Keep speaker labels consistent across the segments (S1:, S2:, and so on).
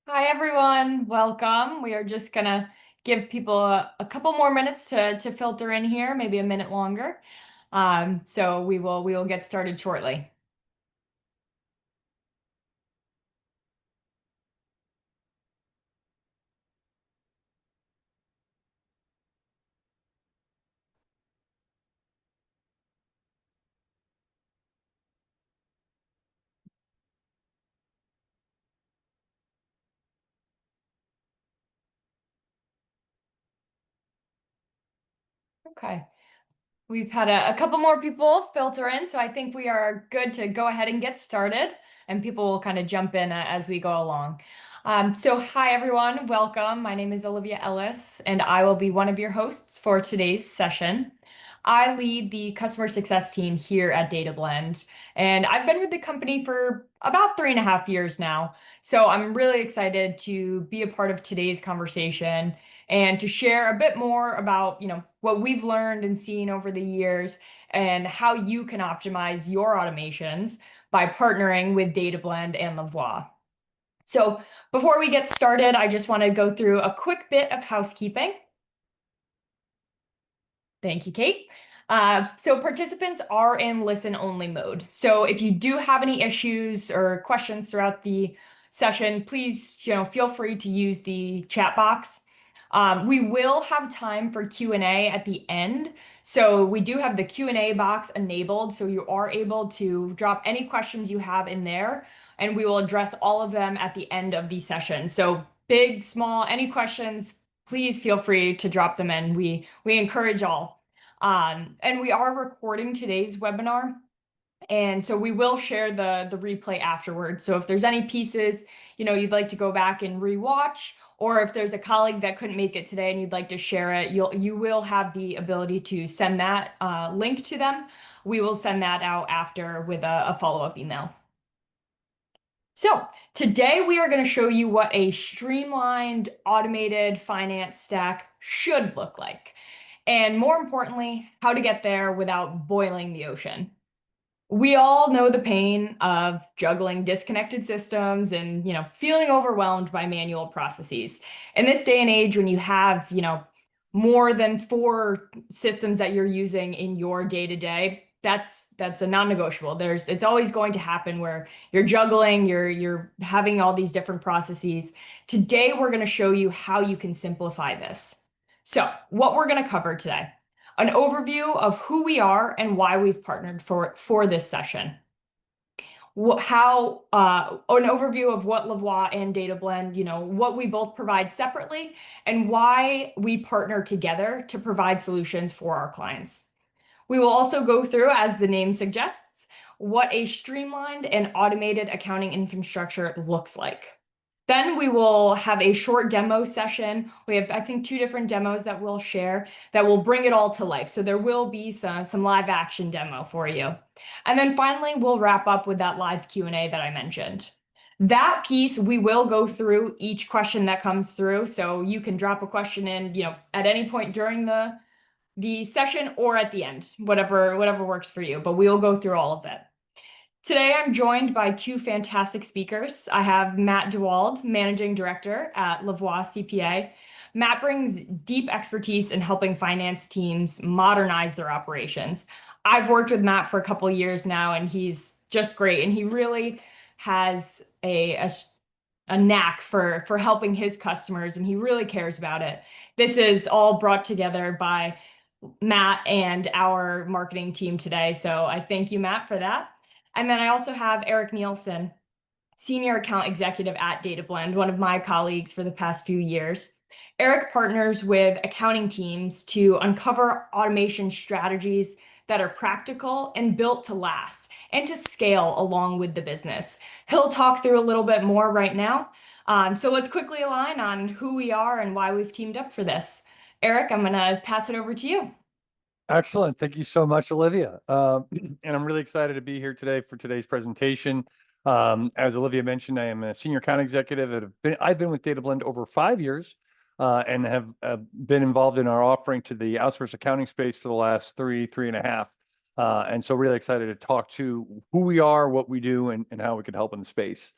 S1: Hi, everyone. Welcome. We are just gonna give people a couple more minutes to filter in here, maybe a minute longer. So we will get started shortly. Okay. We've had a couple more people filter in, so I think we are good to go ahead and get started, and people will kind of jump in as we go along. So hi everyone, welcome. My name is Olivia Ellis, and I will be one of your hosts for today's session. I lead the customer success team here at DataBlend, and I've been with the company for about 3.5 years now. So I'm really excited to be a part of today's conversation and to share a bit more about, what we've learned and seen over the years and how you can optimize your automations by partnering with DataBlend and Lavoie. So before we get started, I just want to go through a quick bit of housekeeping. Thank you, Kate. So participants are in listen only mode. So if you do have any issues or questions throughout the session, please, feel free to use the chat box. We will have time for Q&A at the end. So we do have the Q&A box enabled, so you are able to drop any questions you have in there, and we will address all of them at the end of the session. So big, small, any questions, please feel free to drop them in. We encourage all. And we are recording today's webinar. And so we will share the replay afterwards. So if there's any pieces, you'd like to go back and rewatch, or if there's a colleague that couldn't make it today and you'd like to share it, you will have the ability to send that link to them. We will send that out after with a follow-up email. So today we are going to show you what a streamlined automated finance stack should look like. And more importantly, how to get there without boiling the ocean. We all know the pain of juggling disconnected systems and, feeling overwhelmed by manual processes. In this day and age, when you have, more than 4 systems that you're using in your day-to-day, that's a non-negotiable. It's always going to happen where you're juggling, you're having all these different processes. Today, we're going to show you how you can simplify this. So, what we're going to cover today: an overview of who we are and why we've partnered for this session. An overview of what Lavoie and DataBlend, what we both provide separately and why we partner together to provide solutions for our clients. We will also go through, as the name suggests, what a streamlined and automated accounting infrastructure looks like. Then we will have a short demo session. We have, I think, 2 different demos that we'll share that will bring it all to life. So there will be some live action demo for you. And then finally, we'll wrap up with that live Q&A that I mentioned. That piece, we will go through each question that comes through. So you can drop a question in, at any point during the session or at the end, whatever works for you, but we'll go through all of that. Today, I'm joined by 2 fantastic speakers. I have Matt DeWald, Managing Director at Lavoie CPA. Matt brings deep expertise in helping finance teams modernize their operations. I've worked with Matt for a couple of years now, and he's just great. And he really has a knack for helping his customers, and he really cares about it. This is all brought together by Matt and our marketing team today. So I thank you, Matt, for that. And then I also have Eric Nielsen, Senior Account Executive at DataBlend, one of my colleagues for the past few years. Eric partners with accounting teams to uncover automation strategies that are practical and built to last and to scale along with the business. He'll talk through a little bit more right now. So let's quickly align on who we are and why we've teamed up for this. Eric, I'm going to pass it over to you.
S2: Excellent. Thank you so much, Olivia. And I'm really excited to be here today for today's presentation. As Olivia mentioned, I am a senior account executive. I've been with DataBlend over 5 years and have been involved in our offering to the outsourced accounting space for the last 3.5. And so really excited to talk to who we are, what we do, and how we can help in the space.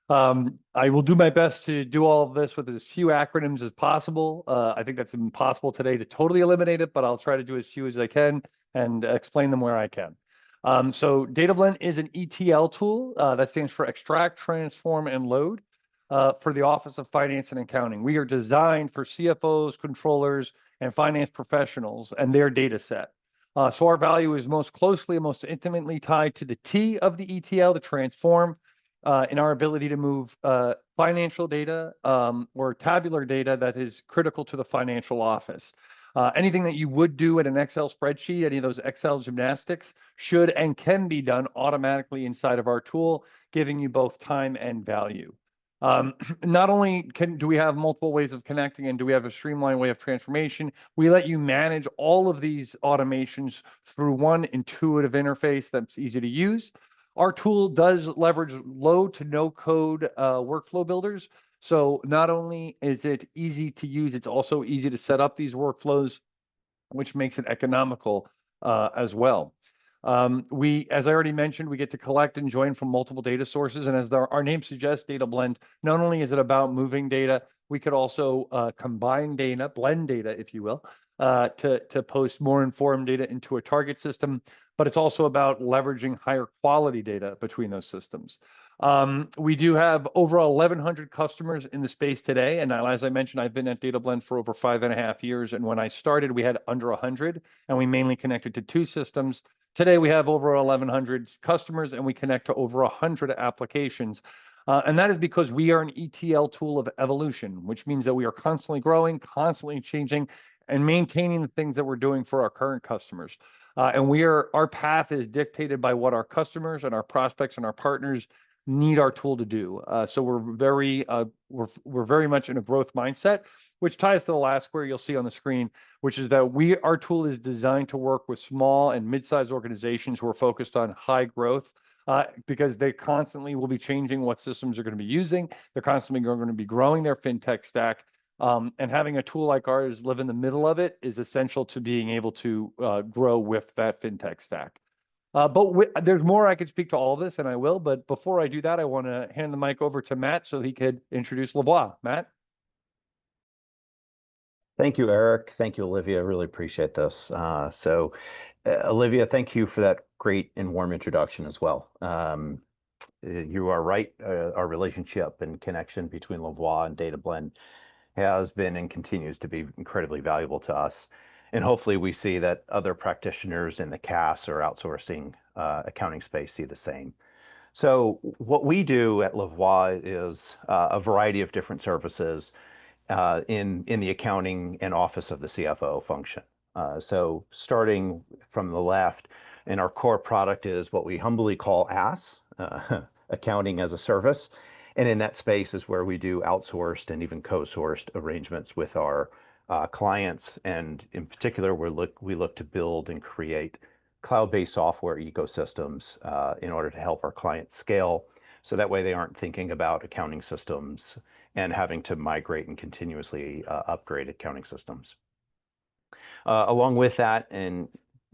S2: I will do my best to do all of this with as few acronyms as possible. I think that's impossible today to totally eliminate it, but I'll try to do as few as I can and explain them where I can. So DataBlend is an ETL tool that stands for Extract, Transform, and Load for the Office of Finance and Accounting. We are designed for CFOs, controllers, and finance professionals and their data set. So our value is most closely and most intimately tied to the T of the ETL, the transform, in our ability to move financial data or tabular data that is critical to the financial office. Anything that you would do in an Excel spreadsheet, any of those Excel gymnastics, should and can be done automatically inside of our tool, giving you both time and value. Not only do we have multiple ways of connecting and do we have a streamlined way of transformation, we let you manage all of these automations through one intuitive interface that's easy to use. Our tool does leverage low to no code workflow builders. So not only is it easy to use, it's also easy to set up these workflows, which makes it economical as well. As I already mentioned, we get to collect and join from multiple data sources. And as our name suggests, Data Blend, not only is it about moving data, we could also combine data, blend data, if you will, to post more informed data into a target system, but it's also about leveraging higher quality data between those systems. We do have over 1,100 customers in the space today. And as I mentioned, I've been at DataBlend for over 5.5 years. And when I started, we had under 100, and we mainly connected to 2 systems. Today, we have over 1,100 customers, and we connect to over 100 applications. And that is because we are an ETL tool of evolution, which means that we are constantly growing, constantly changing, and maintaining the things that we're doing for our current customers. And our path is dictated by what our customers and our prospects and our partners need our tool to do. So we're very much in a growth mindset, which ties to the last square you'll see on the screen, which is that our tool is designed to work with small and mid-sized organizations who are focused on high growth, because they constantly will be changing what systems they're going to be using. They're constantly going to be growing their fintech stack. And having a tool like ours live in the middle of it is essential to being able to grow with that fintech stack. But there's more I could speak to all of this, and I will. But before I do that, I want to hand the mic over to Matt so he could introduce Lavoie. Matt?
S3: Thank you, Eric. Thank you, Olivia. I really appreciate this. Olivia, thank you for that great and warm introduction as well. You are right. Our relationship and connection between Lavoie and DataBlend has been and continues to be incredibly valuable to us. And hopefully we see that other practitioners in the CAS or outsourcing accounting space see the same. So what we do at Lavoie is a variety of different services in the accounting and office of the CFO function. So starting from the left, and our core product is what we humbly call AS, Accounting as a Service. And in that space is where we do outsourced and even co-sourced arrangements with our clients. And in particular, we look to build and create cloud-based software ecosystems in order to help our clients scale. So that way they aren't thinking about accounting systems and having to migrate and continuously upgrade accounting systems. Along with that, and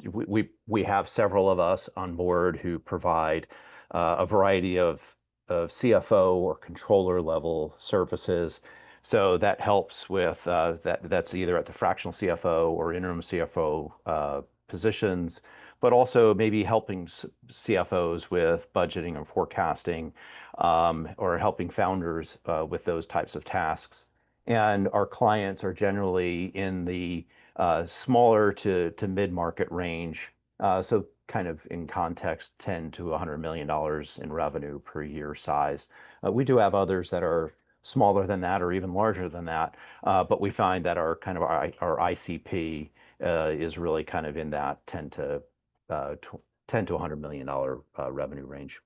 S3: we have several of us on board who provide a variety of CFO or controller level services. So that helps with that's either at the fractional CFO or interim CFO positions, but also maybe helping CFOs with budgeting and forecasting, or helping founders with those types of tasks. And our clients are generally in the smaller to mid-market range. So kind of in context, $10 to $100 million in revenue per year size. We do have others that are smaller than that or even larger than that, but we find that our ICP is really kind of in that $10 to $100 million revenue range.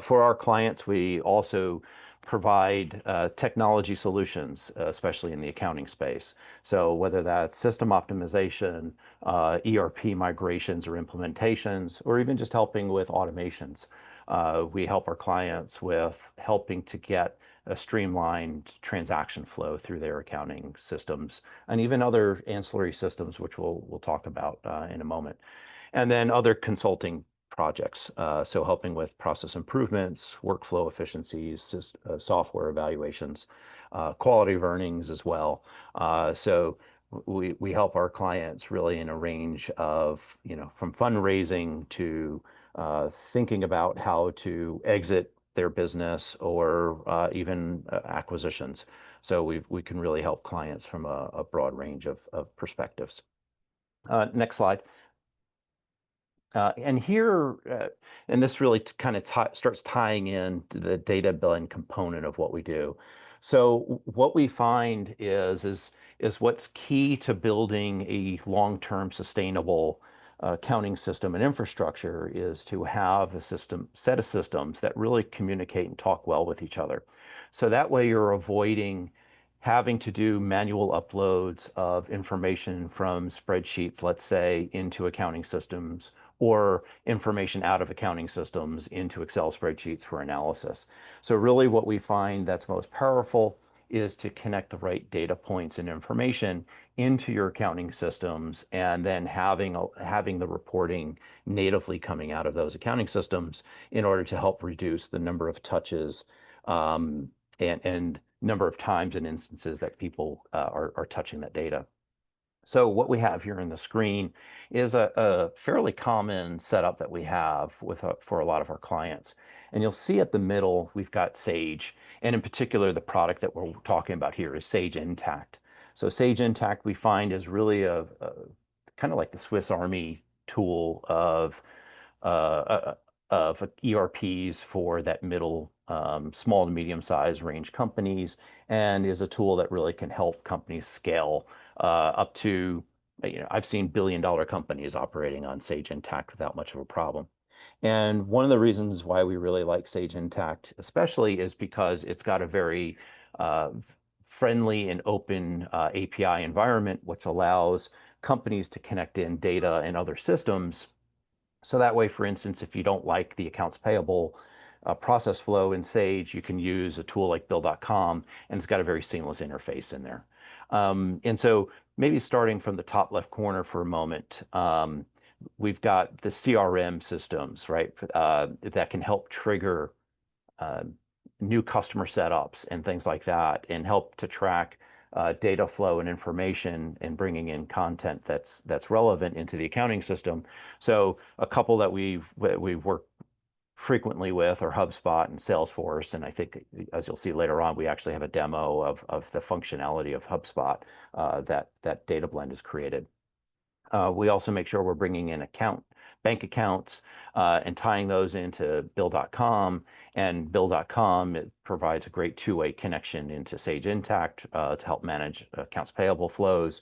S3: For our clients, we also provide technology solutions, especially in the accounting space. So whether that's system optimization, ERP migrations or implementations, or even just helping with automations. We help our clients with helping to get a streamlined transaction flow through their accounting systems and even other ancillary systems, which we'll talk about in a moment. And then other consulting projects. So helping with process improvements, workflow efficiencies, software evaluations, quality of earnings as well. So we help our clients really in a range of, from fundraising to thinking about how to exit their business or even acquisitions. So we can really help clients from a broad range of perspectives. Next slide. And here, and this really kind of starts tying in to the data blend component of what we do. So what we find is what's key to building a long-term sustainable accounting system and infrastructure is to have a set of systems that really communicate and talk well with each other. So that way you're avoiding having to do manual uploads of information from spreadsheets, let's say, into accounting systems, or information out of accounting systems into Excel spreadsheets for analysis. So really what we find that's most powerful is to connect the right data points and information into your accounting systems, and then having the reporting natively coming out of those accounting systems in order to help reduce the number of touches and number of times and instances that people are touching that data. So what we have here in the screen is a fairly common setup that we have for a lot of our clients. And you'll see at the middle, we've got Sage. And in particular, the product that we're talking about here is Sage Intacct. So Sage Intacct we find is really a kind of like the Swiss Army tool of ERPs for that middle, small to medium size range companies, and is a tool that really can help companies scale up to, I've seen billion-dollar companies operating on Sage Intacct without much of a problem. And one of the reasons why we really like Sage Intacct especially is because it's got a very friendly and open API environment, which allows companies to connect in data and other systems. So that way, for instance, if you don't like the accounts payable process flow in Sage, you can use a tool like Bill.com, and it's got a very seamless interface in there. And so maybe starting from the top left corner for a moment, we've got the CRM systems, right, that can help trigger new customer setups and things like that, and help to track data flow and information and bringing in content that's relevant into the accounting system. So a couple that we've worked frequently with are HubSpot and Salesforce, and I think, as you'll see later on, we actually have a demo of the functionality of HubSpot that DataBlend has created. We also make sure we're bringing in bank accounts and tying those into Bill.com, and Bill.com, it provides a great two-way connection into Sage Intacct to help manage accounts payable flows.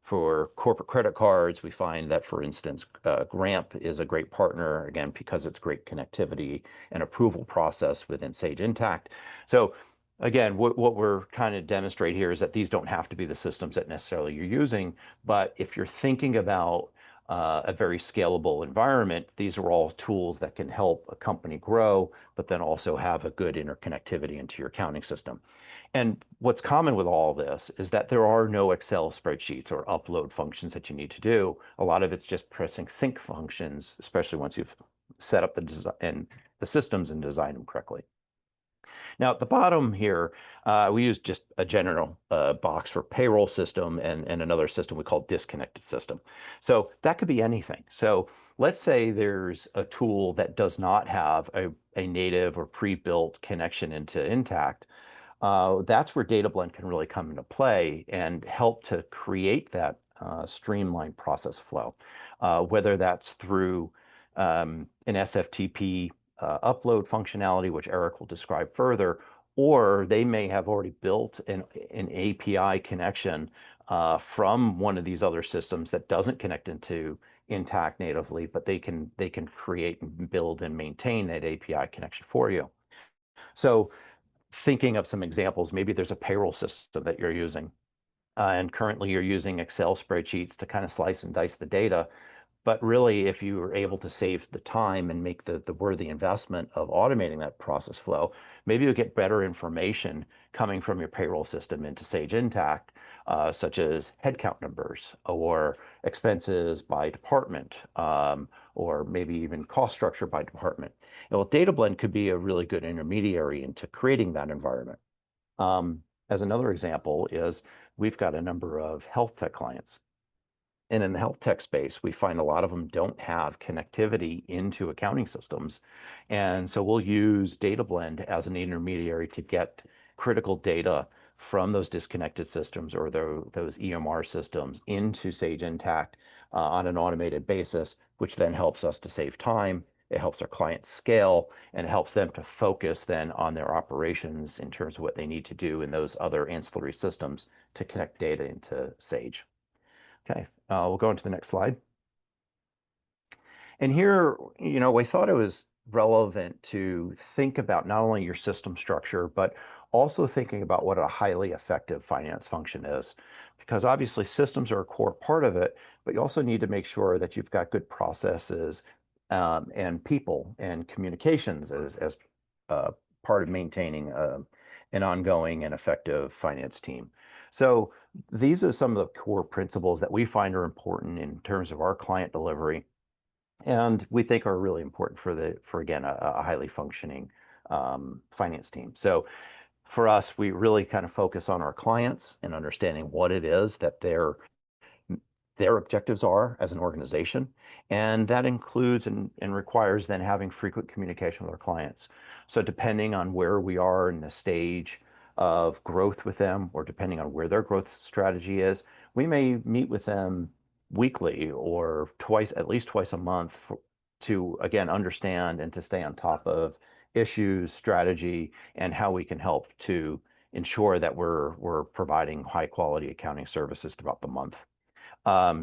S3: For corporate credit cards, we find that, for instance, Gramp is a great partner, again, because it's great connectivity and approval process within Sage Intacct. So again, what we're trying to demonstrate here is that these don't have to be the systems that necessarily you're using, but if you're thinking about a very scalable environment, these are all tools that can help a company grow, but then also have a good interconnectivity into your accounting system. And what's common with all this is that there are no Excel spreadsheets or upload functions that you need to do. A lot of it's just pressing sync functions, especially once you've set up the systems and designed them correctly. Now at the bottom here, we use just a general box for payroll system and another system we call disconnected system. So that could be anything. So let's say there's a tool that does not have a native or pre-built connection into Intacct. That's where DataBlend can really come into play and help to create that streamlined process flow, whether that's through an SFTP upload functionality, which Eric will describe further, or they may have already built an API connection from one of these other systems that doesn't connect into Intacct natively, but they can create and build and maintain that API connection for you. So thinking of some examples, maybe there's a payroll system that you're using, and currently you're using Excel spreadsheets to kind of slice and dice the data. But really, if you were able to save the time and make the worthy investment of automating that process flow, maybe you'll get better information coming from your payroll system into Sage Intacct such as headcount numbers or expenses by department, or maybe even cost structure by department. And well, DataBlend could be a really good intermediary into creating that environment. As another example is we've got a number of health tech clients. And in the health tech space, we find a lot of them don't have connectivity into accounting systems. And so we'll use DataBlend as an intermediary to get critical data from those disconnected systems or those EMR systems into Sage Intacct on an automated basis, which then helps us to save time. It helps our clients scale, and it helps them to focus then on their operations in terms of what they need to do in those other ancillary systems to connect data into Sage. Okay, we'll go into the next slide. And here, we thought it was relevant to think about not only your system structure, but also thinking about what a highly effective finance function is. Because obviously systems are a core part of it, but you also need to make sure that you've got good processes and people and communications as part of maintaining an ongoing and effective finance team. So these are some of the core principles that we find are important in terms of our client delivery, and we think are really important for again, a highly functioning finance team. So for us, we really kind of focus on our clients and understanding what it is that their objectives are as an organization. And that includes and requires then having frequent communication with our clients. So depending on where we are in the stage of growth with them, or depending on where their growth strategy is, we may meet with them weekly or at least twice a month to, again, understand and to stay on top of issues, strategy, and how we can help to ensure that we're providing high quality accounting services throughout the month.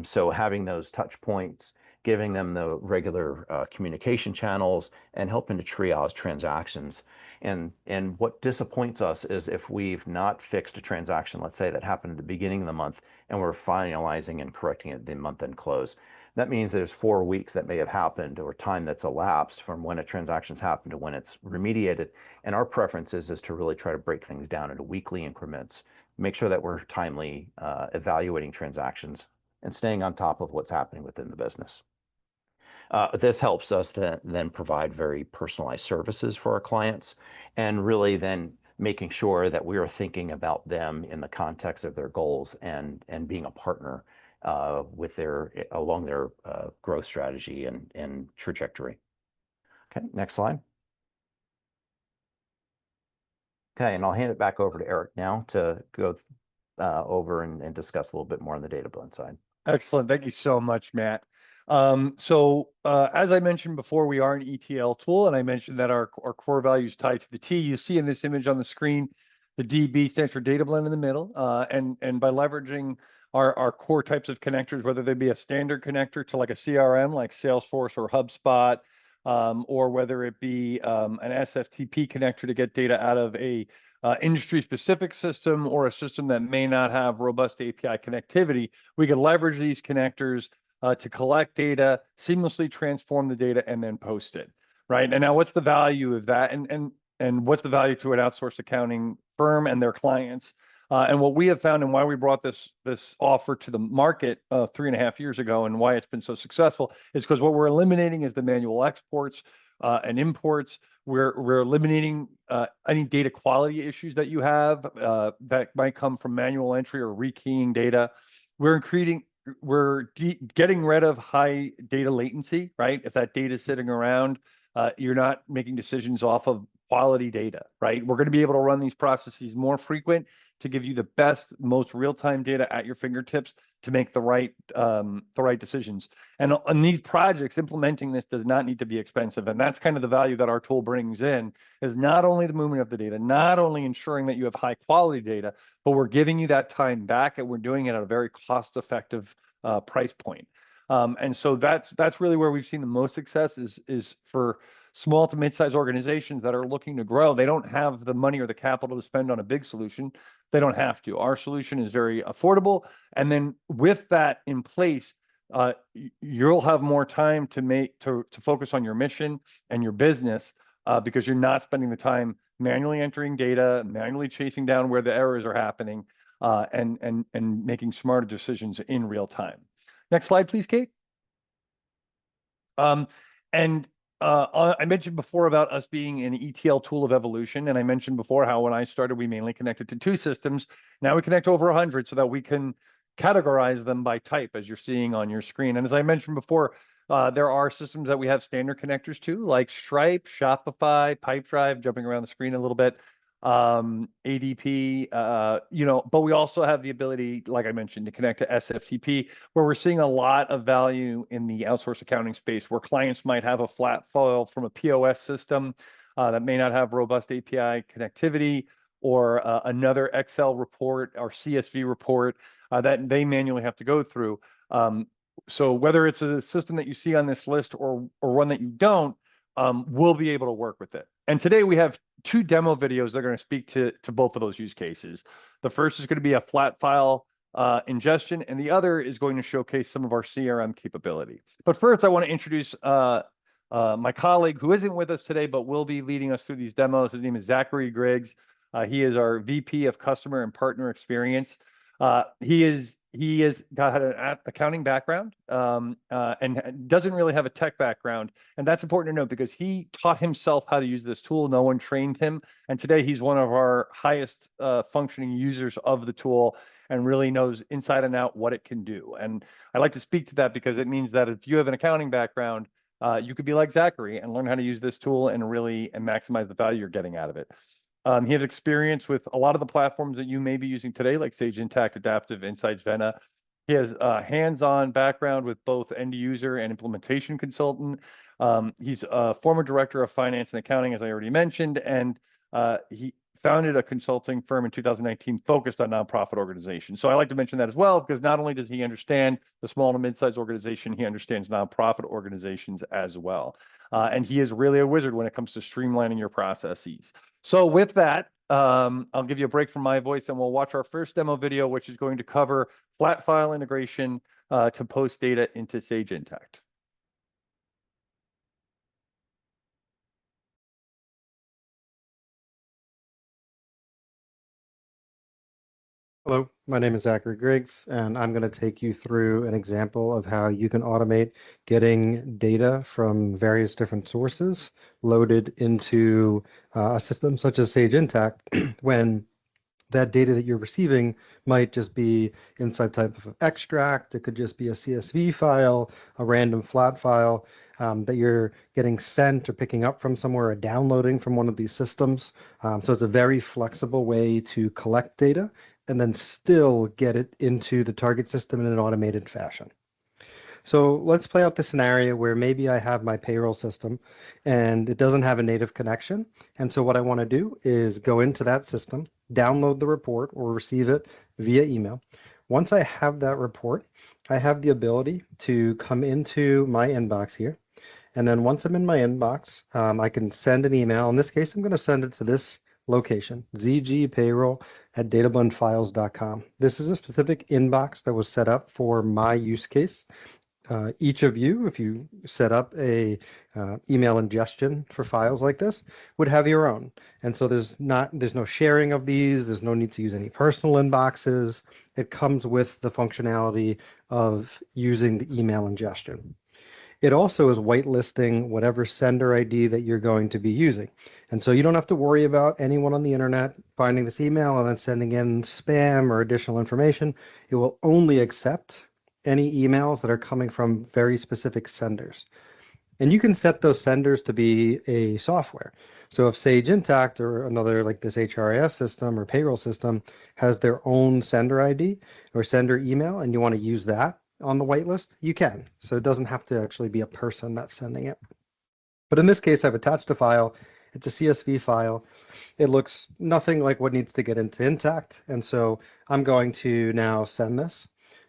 S3: So having those touch points, giving them the regular communication channels, and helping to triage transactions. And what disappoints us is if we've not fixed a transaction, let's say that happened at the beginning of the month, and we're finalizing and correcting it at the month-end close. That means there's 4 weeks that may have happened, or time that's elapsed from when a transaction's happened to when it's remediated. And our preference is to really try to break things down into weekly increments, make sure that we're timely evaluating transactions and staying on top of what's happening within the business. This helps us then provide very personalized services for our clients, and really then making sure that we are thinking about them in the context of their goals and being a partner along their growth strategy and trajectory. Okay, next slide. Okay, and I'll hand it back over to Eric now to go over and discuss a little bit more on the DataBlend side.
S2: Excellent. Thank you so much, Matt. As I mentioned before, we are an ETL tool, and I mentioned that our core value is tied to the T. You see in this image on the screen, the DB stands for DataBlend in the middle, and by leveraging our core types of connectors, whether they be a standard connector to like a CRM like Salesforce or HubSpot, or whether it be an SFTP connector to get data out of a industry-specific system, or a system that may not have robust API connectivity, we can leverage these connectors to collect data, seamlessly transform the data, and then post it, right? And now what's the value of that? And what's the value to an outsourced accounting firm and their clients? And what we have found, and why we brought this offer to the market 3.5 years ago, and why it's been so successful, is because what we're eliminating is the manual exports and imports. We're eliminating any data quality issues that you have that might come from manual entry or rekeying data. We're getting rid of high data latency, right? If that data is sitting around, you're not making decisions off of quality data, right? We're going to be able to run these processes more frequent to give you the best, most real-time data at your fingertips to make the right decisions. And on these projects, implementing this does not need to be expensive. And that's kind of the value that our tool brings in, is not only the movement of the data, not only ensuring that you have high quality data, but we're giving you that time back, and we're doing it at a very cost-effective price point. And so that's really where we've seen the most success is for small to mid-sized organizations that are looking to grow. They don't have the money or the capital to spend on a big solution. They don't have to. Our solution is very affordable. And then with that in place, you'll have more time to focus on your mission and your business because you're not spending the time manually entering data, manually chasing down where the errors are happening. and making smarter decisions in real time. Next slide, please, Kate. I mentioned before about us being an ETL tool of evolution, and I mentioned before how when I started, we mainly connected to 2 systems. Now we connect to over 100 so that we can categorize them by type, as you're seeing on your screen. And as I mentioned before, there are systems that we have standard connectors to, like Stripe, Shopify, Pipedrive, jumping around the screen a little bit, ADP, but we also have the ability, like I mentioned, to connect to SFTP, where we're seeing a lot of value in the outsourced accounting space, where clients might have a flat file from a POS system that may not have robust API connectivity, or another Excel report or CSV report that they manually have to go through. So whether it's a system that you see on this list or one that you don't, we'll be able to work with it. And today we have 2 demo videos that are going to speak to both of those use cases. The first is going to be a flat file ingestion, and the other is going to showcase some of our CRM capability. But first, I want to introduce my colleague who isn't with us today, but will be leading us through these demos. His name is Zachary Griggs. He is our VP of Customer and Partner Experience. He has got an accounting background and doesn't really have a tech background. And that's important to note because he taught himself how to use this tool. No one trained him. And today he's one of our highest functioning users of the tool and really knows inside and out what it can do. And I like to speak to that because it means that if you have an accounting background, you could be like Zachary and learn how to use this tool and really maximize the value you're getting out of it. He has experience with a lot of the platforms that you may be using today, like Sage Intacct, Adaptive Insights, Vena. He has a hands-on background with both end user and implementation consultant. He's a former director of finance and accounting, as I already mentioned, and he founded a consulting firm in 2019 focused on nonprofit organizations. So I like to mention that as well, because not only does he understand the small to mid-sized organization, he understands nonprofit organizations as well. And he is really a wizard when it comes to streamlining your processes. So with that, I'll give you a break from my voice and we'll watch our first demo video, which is going to cover flat file integration to post data into Sage Intacct.
S4: Hello, my name is Zachary Griggs, and I'm going to take you through an example of how you can automate getting data from various different sources loaded into a system such as Sage Intacct when that data that you're receiving might just be in some type of extract. It could just be a CSV file, a random flat file that you're getting sent or picking up from somewhere or downloading from one of these systems. So it's a very flexible way to collect data and then still get it into the target system in an automated fashion. So let's play out the scenario where maybe I have my payroll system and it doesn't have a native connection. And so what I want to do is go into that system, download the report or receive it via email. Once I have that report, I have the ability to come into my inbox here. And then once I'm in my inbox, I can send an email. In this case, I'm going to send it to this location, zgpayroll@datablendfiles.com. This is a specific inbox that was set up for my use case. Each of you, if you set up a email ingestion for files like this, would have your own. And so there's no sharing of these. There's no need to use any personal inboxes. It comes with the functionality of using the email ingestion. It also is whitelisting whatever sender ID that you're going to be using. And so you don't have to worry about anyone on the internet finding this email and then sending in spam or additional information. It will only accept any emails that are coming from very specific senders. And you can set those senders to be a software. So if Sage Intacct or another like this HRIS system or payroll system has their own sender ID or sender email and you want to use that on the whitelist, you can. So it doesn't have to actually be a person that's sending it. But in this case, I've attached a file. It's a CSV file. It looks nothing like what needs to get into Intacct. And so I'm going to now send this.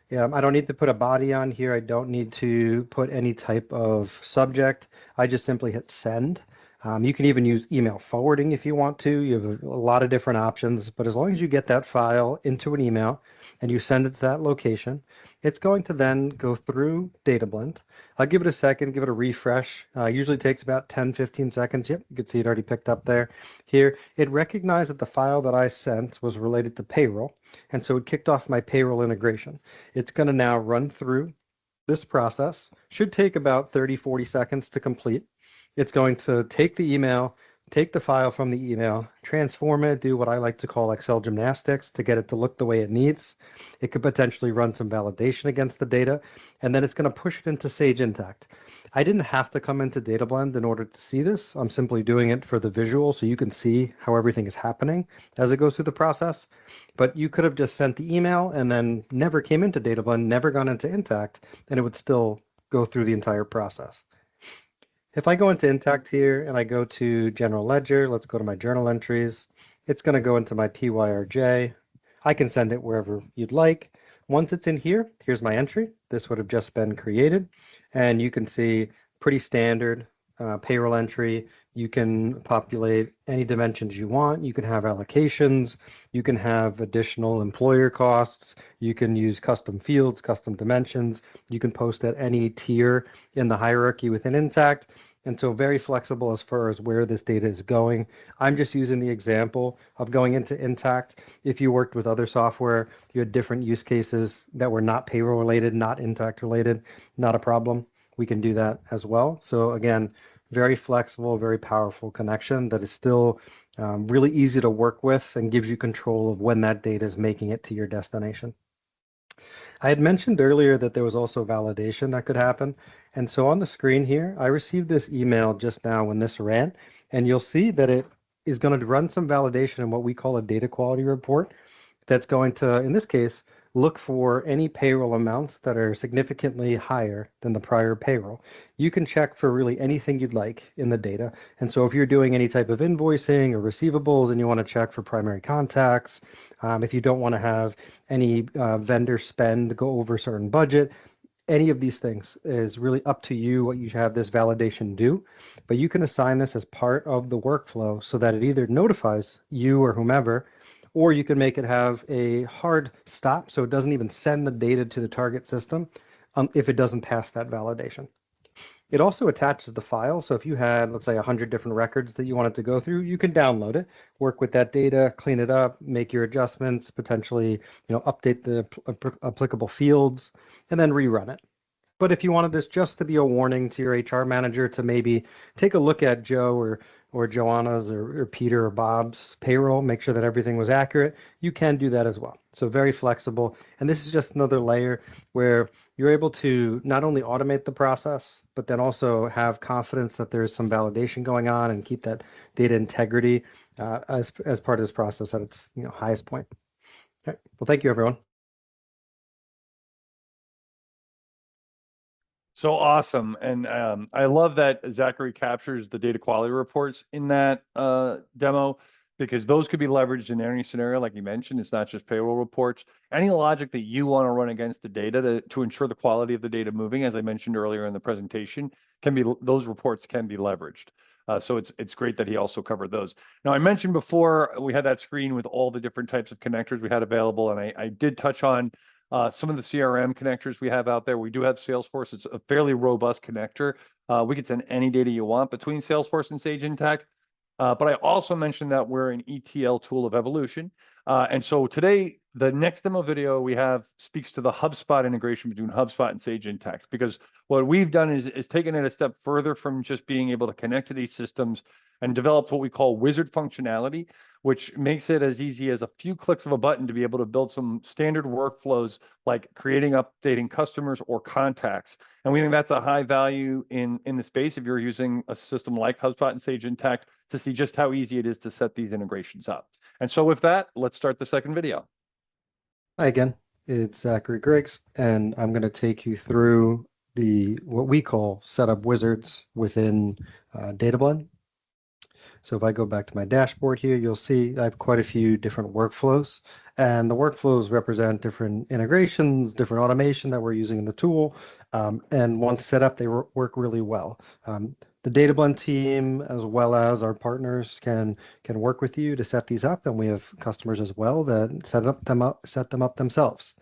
S4: I don't need to put a body on here. I don't need to put any type of subject. I just simply hit send. You can even use email forwarding if you want to. You have a lot of different options, but as long as you get that file into an email and you send it to that location, it's going to then go through DataBlend. I'll give it a second, give it a refresh. Usually takes about 10-15 seconds. Yep, you can see it already picked up there. Here, it recognized that the file that I sent was related to payroll, and so it kicked off my payroll integration. It's going to now run through this process. Should take about 30-40 seconds to complete. It's going to take the email, take the file from the email, transform it, do what I like to call Excel gymnastics to get it to look the way it needs. It could potentially run some validation against the data, and then it's going to push it into Sage Intacct. I didn't have to come into DataBlend in order to see this. I'm simply doing it for the visual so you can see how everything is happening as it goes through the process. But you could have just sent the email and then never came into DataBlend, never gone into Intacct, and it would still go through the entire process. If I go into Intacct here and I go to General Ledger, let's go to my journal entries. It's going to go into my PYRJ. I can send it wherever you'd like. Once it's in here, here's my entry. This would have just been created. And you can see pretty standard payroll entry. You can populate any dimensions you want. You can have allocations. You can have additional employer costs. You can use custom fields, custom dimensions. You can post at any tier in the hierarchy within Intacct. And so very flexible as far as where this data is going. I'm just using the example of going into Intacct. If you worked with other software, you had different use cases that were not payroll related, not Intacct related, not a problem. We can do that as well. So again, very flexible, very powerful connection that is still really easy to work with and gives you control of when that data is making it to your destination. I had mentioned earlier that there was also validation that could happen. And so on the screen here, I received this email just now when this ran, and you'll see that it is going to run some validation in what we call a data quality report that's going to, in this case, look for any payroll amounts that are significantly higher than the prior payroll. You can check for really anything you'd like in the data. And so if you're doing any type of invoicing or receivables and you want to check for primary contacts, if you don't want to have any vendor spend go over a certain budget, any of these things is really up to you what you have this validation do, but you can assign this as part of the workflow so that it either notifies you or whomever, or you can make it have a hard stop so it doesn't even send the data to the target system if it doesn't pass that validation. It also attaches the file. So if you had, let's say, 100 different records that you wanted to go through, you can download it, work with that data, clean it up, make your adjustments, potentially, update the applicable fields, and then rerun it. But if you wanted this just to be a warning to your HR manager to maybe take a look at Joe or Joanna's or Peter or Bob's payroll, make sure that everything was accurate, you can do that as well. So very flexible. And this is just another layer where you're able to not only automate the process, but then also have confidence that there's some validation going on and keep that data integrity as part of this process at its highest point. Okay. Well, thank you, everyone.
S2: So awesome. And I love that Zachary captures the data quality reports in that demo, because those could be leveraged in any scenario, like you mentioned. It's not just payroll reports. Any logic that you want to run against the data to ensure the quality of the data moving, as I mentioned earlier in the presentation, those reports can be leveraged. So it's great that he also covered those. Now, I mentioned before we had that screen with all the different types of connectors we had available, and I did touch on some of the CRM connectors we have out there. We do have Salesforce. It's a fairly robust connector. We can send any data you want between Salesforce and Sage Intacct. But I also mentioned that we're an ETL tool of evolution. And so today, the next demo video we have speaks to the HubSpot integration between HubSpot and Sage Intacct, because what we've done is taken it a step further from just being able to connect to these systems and developed what we call wizard functionality, which makes it as easy as a few clicks of a button to be able to build some standard workflows like creating, updating customers or contacts. And we think that's a high value in the space if you're using a system like HubSpot and Sage Intacct to see just how easy it is to set these integrations up. And so with that, let's start the second video.
S4: Hi again, it's Zachary Griggs, and I'm going to take you through what we call setup wizards within DataBlend. So if I go back to my dashboard here, you'll see I have quite a few different workflows, and the workflows represent different integrations, different automation that we're using in the tool. And once set up, they work really well. The DataBlend team, as well as our partners, can work with you to set these up, and we have customers as well that set them up themselves.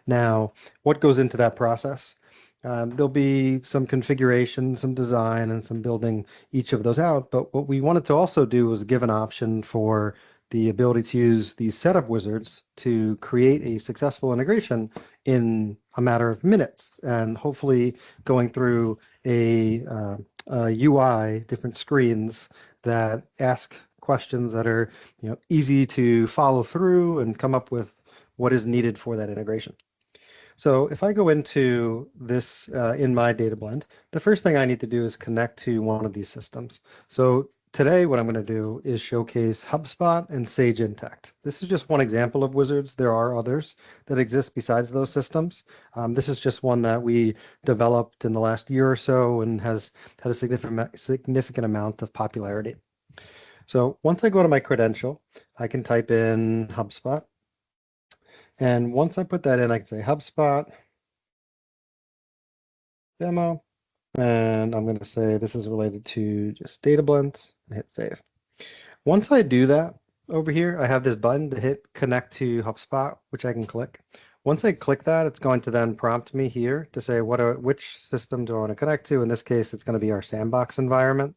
S4: Now, what goes into that process? There'll be some configuration, some design, and some building each of those out. But what we wanted to also do was give an option for the ability to use these setup wizards to create a successful integration in a matter of minutes, and hopefully going through a UI, different screens that ask questions that are easy to follow through and come up with what is needed for that integration. So if I go into this in my DataBlend, the first thing I need to do is connect to one of these systems. So today, what I'm going to do is showcase HubSpot and Sage Intacct. This is just one example of wizards. There are others that exist besides those systems. This is just one that we developed in the last year or so and has had a significant amount of popularity. So once I go to my credential, I can type in HubSpot. And once I put that in, I can say HubSpot demo, and I'm going to say this is related to just DataBlend, and hit save. Once I do that, over here, I have this button to hit connect to HubSpot, which I can click. Once I click that, it's going to then prompt me here to say which system do I want to connect to. In this case, it's going to be our sandbox environment.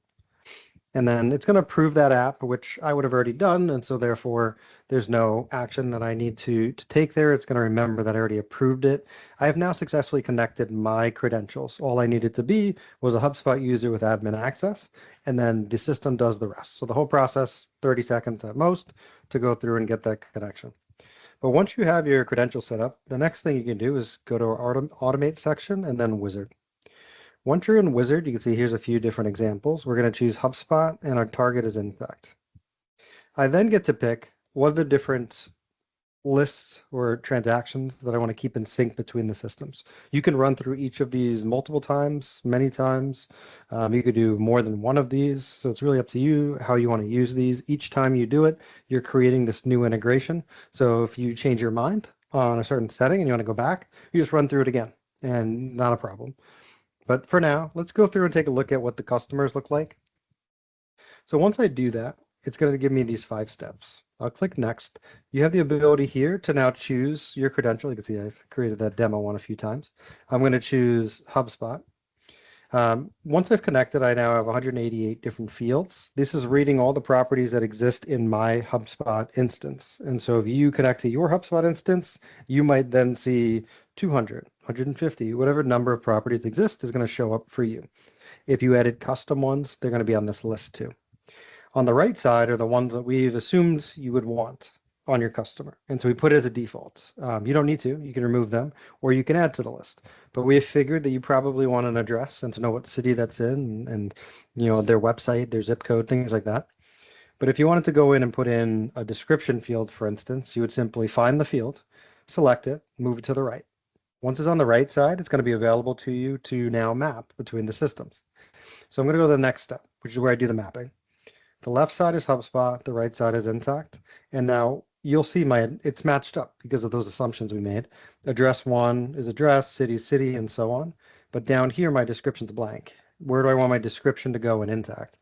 S4: And then it's going to approve that app, which I would have already done. And so therefore, there's no action that I need to take there. It's going to remember that I already approved it. I have now successfully connected my credentials. All I needed to be was a HubSpot user with admin access, and then the system does the rest. So the whole process, 30 seconds at most to go through and get that connection. But once you have your credentials set up, the next thing you can do is go to our automate section and then wizard. Once you're in Wizard, you can see here's a few different examples. We're going to choose HubSpot, and our target is Intacct. I then get to pick what are the different lists or transactions that I want to keep in sync between the systems. You can run through each of these multiple times, many times. You could do more than one of these. So it's really up to you how you want to use these. Each time you do it, you're creating this new integration. So if you change your mind on a certain setting and you want to go back, you just run through it again, and not a problem. But for now, let's go through and take a look at what the customers look like. So once I do that, it's going to give me these 5 steps. I'll click next. You have the ability here to now choose your credential. You can see I've created that demo one a few times. I'm going to choose HubSpot. Once I've connected, I now have 188 different fields. This is reading all the properties that exist in my HubSpot instance. And so if you connect to your HubSpot instance, you might then see 200, 150, whatever number of properties exist is going to show up for you. If you added custom ones, they're going to be on this list too. On the right side are the ones that we've assumed you would want on your customer. And so we put it as a default. You don't need to, you can remove them, or you can add to the list. But we have figured that you probably want an address and to know what city that's in, and their website, their zip code, things like that. But if you wanted to go in and put in a description field, for instance, you would simply find the field, select it, move it to the right. Once it's on the right side, it's going to be available to you to now map between the systems. So I'm going to go to the next step, which is where I do the mapping. The left side is HubSpot, the right side is Intacct. And now you'll see it's matched up because of those assumptions we made. Address 1 is address, city, and so on. But down here, my description's blank. Where do I want my description to go in Intacct?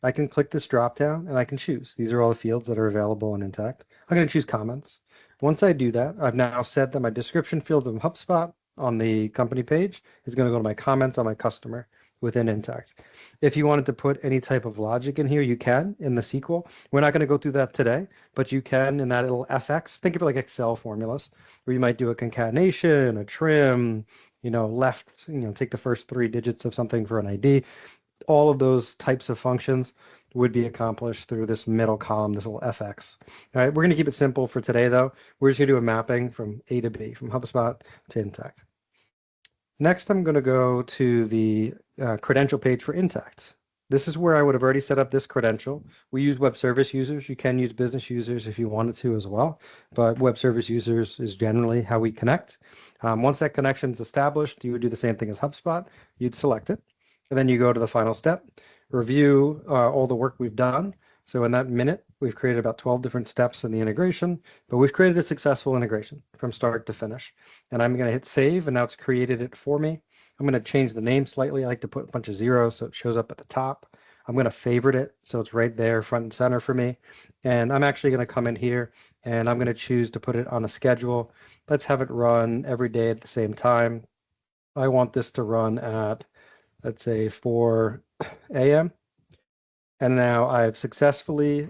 S4: I can click this drop down and I can choose. These are all the fields that are available in Intacct. I'm going to choose comments. Once I do that, I've now said that my description field of HubSpot on the company page is going to go to my comments on my customer within Intacct. If you wanted to put any type of logic in here, you can in the SQL. We're not going to go through that today, but you can in that little FX. Think of it like Excel formulas, where you might do a concatenation, a trim, left, take the first 3 digits of something for an ID. All of those types of functions would be accomplished through this middle column, this little FX. All right, we're going to keep it simple for today, though. We're just going to do a mapping from A to B, from HubSpot to Intacct. Next, I'm going to go to the credential page for Intacct. This is where I would have already set up this credential. We use web service users. You can use business users if you wanted to as well, but web service users is generally how we connect. Once that connection is established, you would do the same thing as HubSpot. You'd select it, and then you go to the final step, review all the work we've done. So in that minute, we've created about 12 different steps in the integration, but we've created a successful integration from start to finish. And I'm going to hit save, and now it's created it for me. I'm going to change the name slightly. I like to put a bunch of zeros so it shows up at the top. I'm going to favorite it so it's right there front and center for me. And I'm actually going to come in here and I'm going to choose to put it on a schedule. Let's have it run every day at the same time. I want this to run at, let's say, 4 a.m. And now I've successfully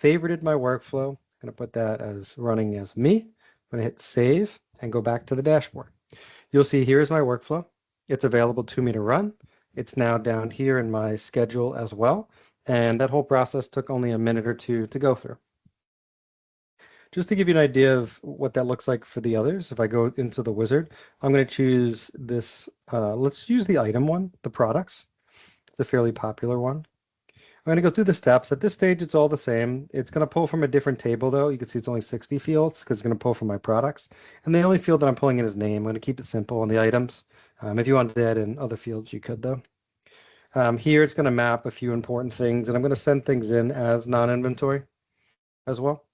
S4: favorited my workflow. I'm going to put that as running as me. I'm going to hit save and go back to the dashboard. You'll see here's my workflow. It's available to me to run. It's now down here in my schedule as well. And that whole process took only a minute or two to go through. Just to give you an idea of what that looks like for the others, if I go into the wizard, I'm going to choose this. Let's use the item one, the products. It's a fairly popular one. I'm going to go through the steps. At this stage, it's all the same. It's going to pull from a different table, though. You can see it's only 60 fields because it's going to pull from my products. And the only field that I'm pulling in is name. I'm going to keep it simple on the items. If you wanted to add in other fields, you could, though. Here, it's going to map a few important things, and I'm going to send things in as non-inventory as well.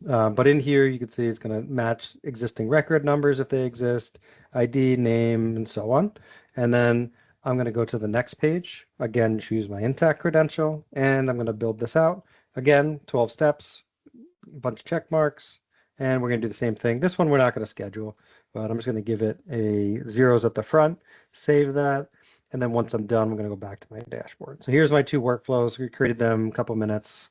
S4: But in here, you can see it's going to match existing record numbers if they exist, ID, name, and so on. And then I'm going to go to the next page. Again, choose my Intacct credential, and I'm going to build this out. Again, 12 steps, a bunch of check marks, and we're going to do the same thing. This one we're not going to schedule, but I'm just going to give it a zeros at the front, save that, and then once I'm done, I'm going to go back to my dashboard. So here's my 2 workflows. We created them a couple minutes.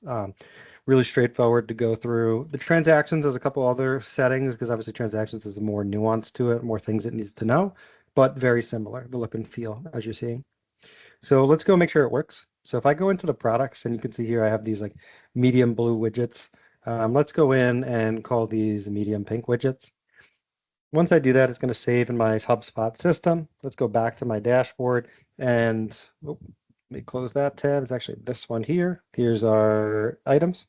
S4: Really straightforward to go through. The transactions, there's a couple other settings because obviously transactions is more nuance to it, more things it needs to know, but very similar, the look and feel as you're seeing. So let's go make sure it works. So if I go into the products, and you can see here I have these like medium blue widgets. Let's go in and call these medium pink widgets. Once I do that, it's going to save in my HubSpot system. Let's go back to my dashboard and let me close that tab. It's actually this one here. Here's our items.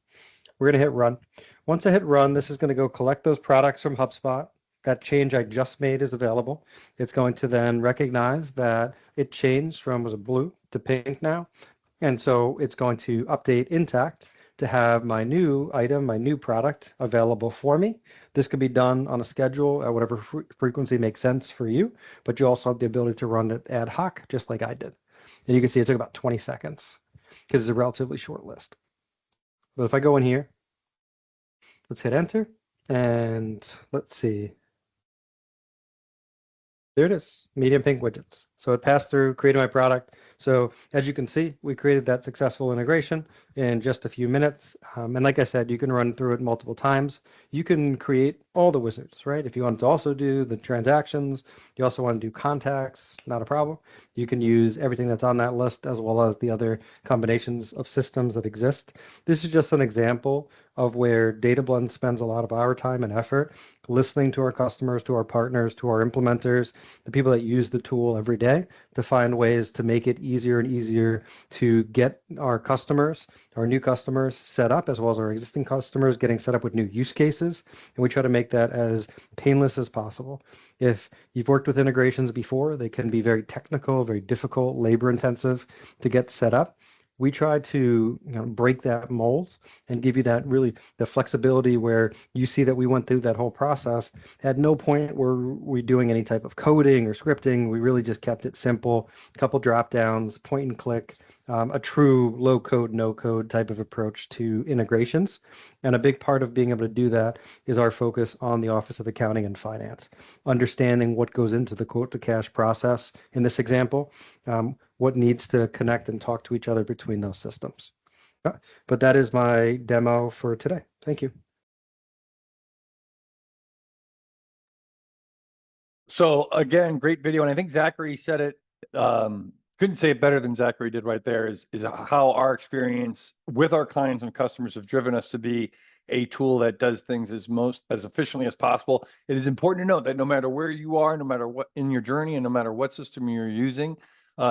S4: We're going to hit run. Once I hit run, this is going to go collect those products from HubSpot. That change I just made is available. It's going to then recognize that it changed from was it blue to pink now. And so it's going to update Intacct to have my new item, my new product available for me. This could be done on a schedule at whatever frequency makes sense for you, but you also have the ability to run it ad hoc, just like I did. And you can see it took about 20 seconds because it's a relatively short list. But if I go in here, let's hit enter and let's see. There it is, medium pink widgets. So it passed through, created my product. So as you can see, we created that successful integration in just a few minutes. And like I said, you can run through it multiple times. You can create all the wizards, right? If you want to also do the transactions, you also want to do contacts, not a problem. You can use everything that's on that list as well as the other combinations of systems that exist. This is just an example of where DataBlend spends a lot of our time and effort listening to our customers, to our partners, to our implementers, the people that use the tool every day to find ways to make it easier and easier to get our customers, our new customers set up, as well as our existing customers getting set up with new use cases. And we try to make that as painless as possible. If you've worked with integrations before, they can be very technical, very difficult, labor intensive to get set up. We try to break that mold and give you that really the flexibility where you see that we went through that whole process. At no point were we doing any type of coding or scripting. We really just kept it simple, a couple drop downs, point and click, a true low code, no code type of approach to integrations. And a big part of being able to do that is our focus on the Office of Accounting and Finance, understanding what goes into the quote to cash process in this example, what needs to connect and talk to each other between those systems. But that is my demo for today. Thank you.
S2: So again, great video. And I think Zachary said it, couldn't say it better than Zachary did right there, is how our experience with our clients and customers have driven us to be a tool that does things as efficiently as possible. It is important to note that no matter where you are, no matter what in your journey, and no matter what system you're using,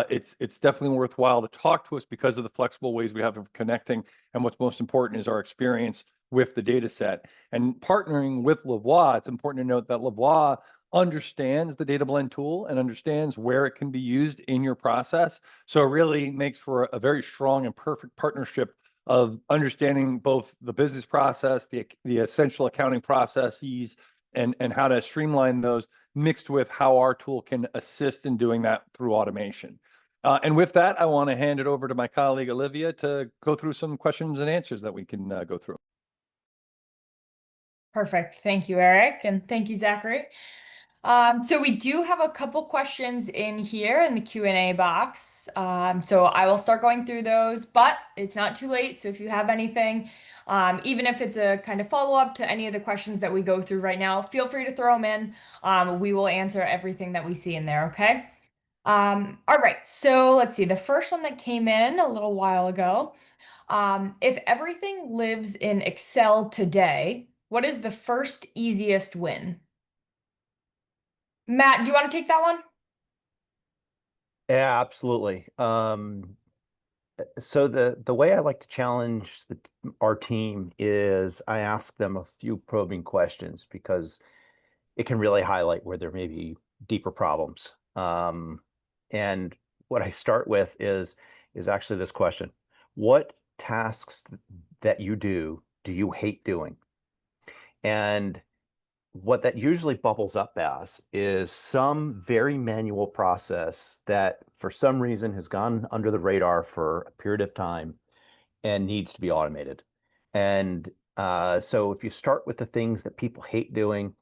S2: it's definitely worthwhile to talk to us because of the flexible ways we have of connecting. And what's most important is our experience with the data set. And partnering with Lavoie, it's important to note that Lavoie understands the DataBlend tool and understands where it can be used in your process. So it really makes for a very strong and perfect partnership of understanding both the business process, the essential accounting processes, and how to streamline those, mixed with how our tool can assist in doing that through automation. And with that, I want to hand it over to my colleague Olivia to go through some questions and answers that we can go through.
S1: Perfect. Thank you, Eric, and thank you, Zachary. So we do have a couple questions in here in the Q&A box. So I will start going through those, but it's not too late. So if you have anything, even if it's a kind of follow-up to any of the questions that we go through right now, feel free to throw them in. We will answer everything that we see in there, okay? All right, so let's see. The first one that came in a little while ago. If everything lives in Excel today, what is the first easiest win? Matt, do you want to take that one?
S3: Yeah, absolutely. So the way I like to challenge our team is I ask them a few probing questions because it can really highlight where there may be deeper problems. And what I start with is actually this question: what tasks that you do you hate doing? And what that usually bubbles up as is some very manual process that for some reason has gone under the radar for a period of time and needs to be automated. And so if you start with the things that people hate doing,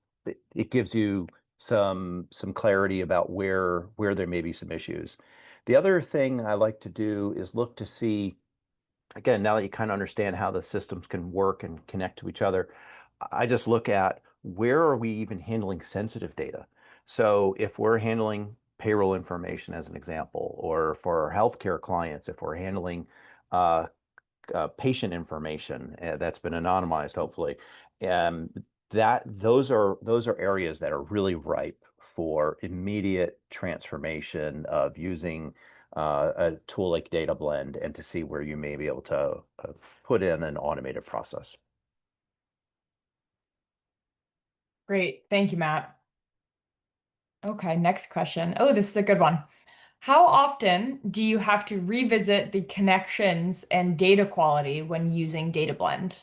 S3: it gives you some clarity about where there may be some issues. The other thing I like to do is look to see, again, now that you kind of understand how the systems can work and connect to each other, I just look at where are we even handling sensitive data. So if we're handling payroll information as an example, or for our healthcare clients, if we're handling patient information that's been anonymized, hopefully, those are areas that are really ripe for immediate transformation of using a tool like DataBlend, and to see where you may be able to put in an automated process.
S1: Great. Thank you, Matt. Okay, next question. Oh, this is a good one. How often do you have to revisit the connections and data quality when using DataBlend?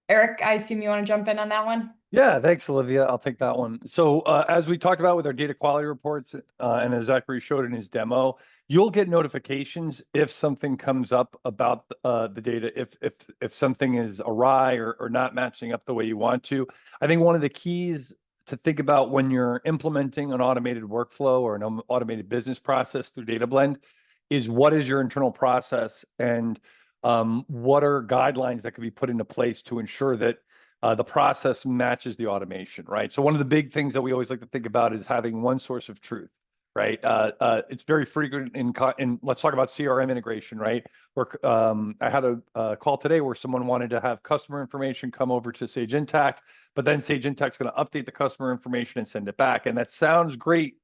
S1: Eric, I assume you want to jump in on that one?
S2: Yeah, thanks, Olivia. I'll take that one. So as we talked about with our data quality reports, and as Zachary showed in his demo, you'll get notifications if something comes up about the data, if something is awry or not matching up the way you want to. I think one of the keys to think about when you're implementing an automated workflow or an automated business process through DataBlend is what is your internal process, and what are guidelines that could be put into place to ensure that the process matches the automation, right? So one of the big things that we always like to think about is having one source of truth, right? It's very frequent in let's talk about CRM integration, right? Where I had a call today where someone wanted to have customer information come over to Sage Intacct, but then Sage Intacct's going to update the customer information and send it back. And that sounds great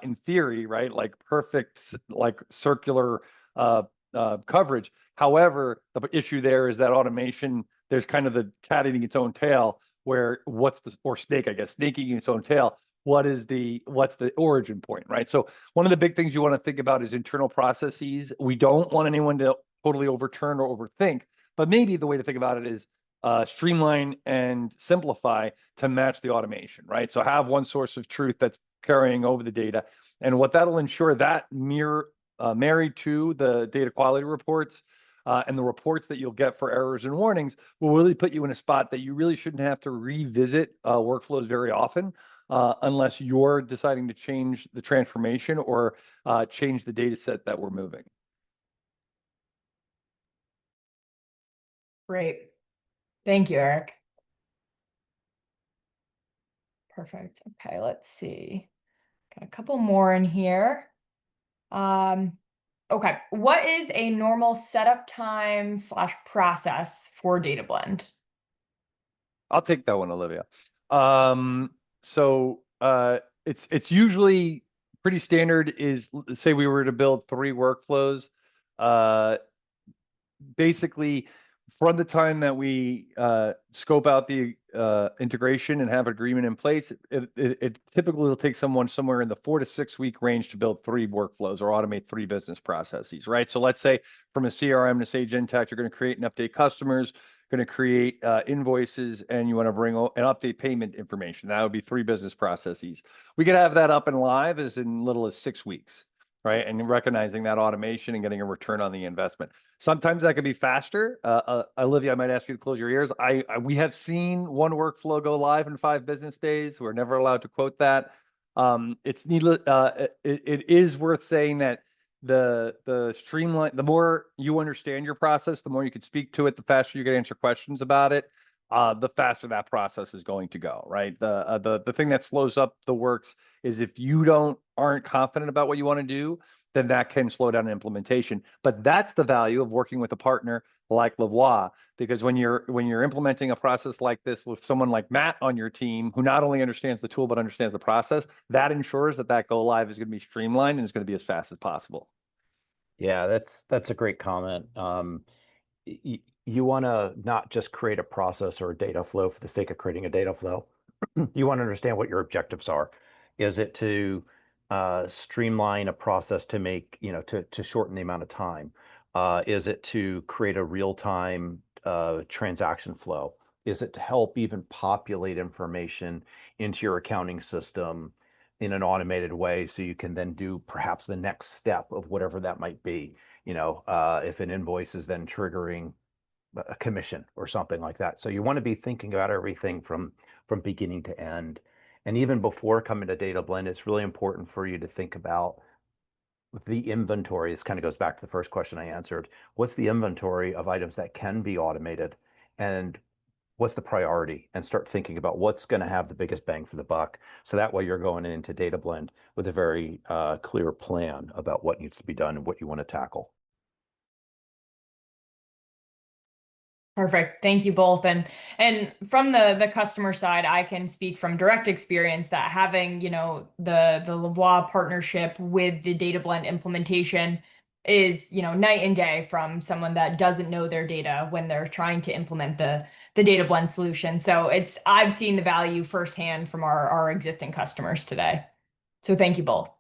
S2: in theory, right? Like perfect, like circular coverage. However, the issue there is that automation, there's kind of the cat eating its own tail, where or snake, I guess, snake eating its own tail. What's the origin point, right? So one of the big things you want to think about is internal processes. We don't want anyone to totally overturn or overthink, but maybe the way to think about it is streamline and simplify to match the automation, right? So have one source of truth that's carrying over the data, and what that'll ensure that married to the data quality reports and the reports that you'll get for errors and warnings will really put you in a spot that you really shouldn't have to revisit workflows very often, unless you're deciding to change the transformation or change the data set that we're moving.
S1: Great. Thank you, Eric. Perfect. Okay, let's see. Got a couple more in here. Okay, what is a normal setup time / process for DataBlend?
S2: I'll take that one, Olivia. So it's usually pretty standard. Is, let's say we were to build 3 workflows. Basically, from the time that we scope out the integration and have an agreement in place, it typically will take someone somewhere in the 4 to 6 week range to build 3 workflows or automate 3 business processes, right? So let's say from a CRM to Sage Intacct, you're going to create and update customers, going to create invoices and you want to bring and update payment information. That would be 3 business processes. We could have that up and live as in little as 6 weeks, right? And recognizing that automation and getting a return on the investment. Sometimes that could be faster. Olivia, I might ask you to close your ears. We have seen one workflow go live in 5 business days. We're never allowed to quote that. It's needless. It is worth saying that the streamline, the more you understand your process, the more you can speak to it, the faster you can answer questions about it, the faster that process is going to go, right? The thing that slows up the works is if you aren't confident about what you want to do, then that can slow down implementation. But that's the value of working with a partner like Lavoie, because when you're implementing a process like this with someone like Matt on your team, who not only understands the tool but understands the process, that ensures that go live is going to be streamlined and is going to be as fast as possible.
S3: Yeah, that's a great comment. You want to not just create a process or a data flow for the sake of creating a data flow. You want to understand what your objectives are. Is it to streamline a process to make, to shorten the amount of time? Is it to create a real-time transaction flow? Is it to help even populate information into your accounting system in an automated way so you can then do perhaps the next step of whatever that might be? If an invoice is then triggering a commission or something like that. So you want to be thinking about everything from beginning to end. And even before coming to DataBlend, it's really important for you to think about the inventory. This kind of goes back to the first question I answered. What's the inventory of items that can be automated, and what's the priority? And start thinking about what's going to have the biggest bang for the buck. So that way you're going into DataBlend with a very clear plan about what needs to be done and what you want to tackle.
S1: Perfect. Thank you both. And from the customer side, I can speak from direct experience that having, the Lavoie partnership with the DataBlend implementation is, night and day from someone that doesn't know their data when they're trying to implement the DataBlend solution. So I've seen the value firsthand from our existing customers today. So thank you both.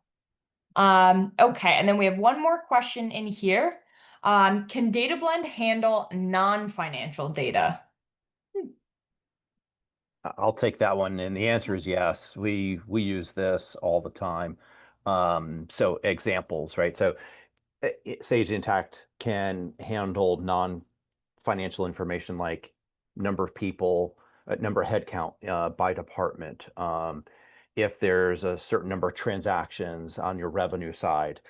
S1: Okay, and then we have one more question in here. Can DataBlend handle non-financial data?
S3: I'll take that one, and the answer is yes. We use this all the time. So examples, right? So Sage Intacct can handle non-financial information like number of people, number of headcount by department. If there's a certain number of transactions on your revenue side,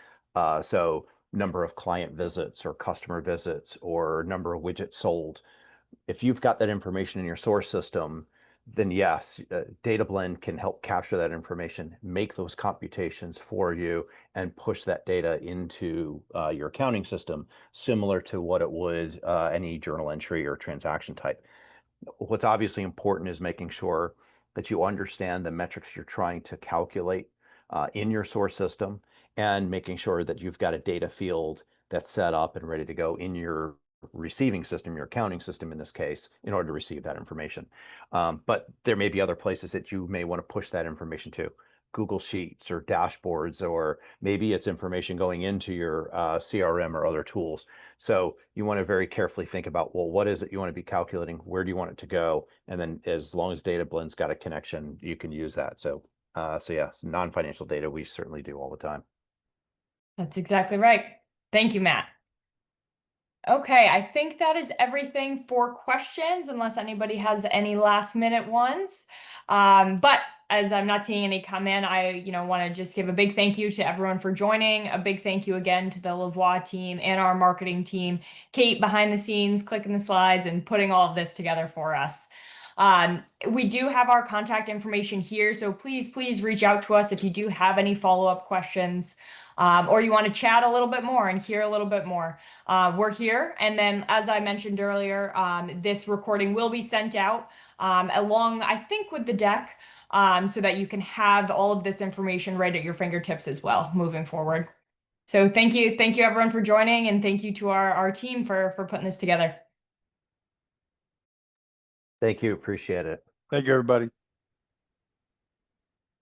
S3: so number of client visits or customer visits or number of widgets sold. If you've got that information in your source system, then yes, DataBlend can help capture that information, make those computations for you, and push that data into your accounting system, similar to what it would any journal entry or transaction type. What's obviously important is making sure that you understand the metrics you're trying to calculate in your source system, and making sure that you've got a data field that's set up and ready to go in your receiving system, your accounting system in this case, in order to receive that information. But there may be other places that you may want to push that information to. Google Sheets or dashboards, or maybe it's information going into your CRM or other tools. So you want to very carefully think about, well, what is it you want to be calculating? Where do you want it to go? And then as long as DataBlend's got a connection, you can use that. So yes, non-financial data, we certainly do all the time.
S1: That's exactly right. Thank you, Matt. Okay, I think that is everything for questions, unless anybody has any last minute ones. But as I'm not seeing any come in, I want to just give a big thank you to everyone for joining. A big thank you again to the Lavoie team and our marketing team, Kate behind the scenes, clicking the slides and putting all of this together for us. We do have our contact information here, so please reach out to us if you do have any follow-up questions. Or you want to chat a little bit more and hear a little bit more. We're here. And then, as I mentioned earlier, this recording will be sent out along, I think, with the deck, so that you can have all of this information right at your fingertips as well moving forward. So thank you everyone for joining, and thank you to our team for putting this together.
S3: Thank you. Appreciate it.
S2: Thank you, everybody.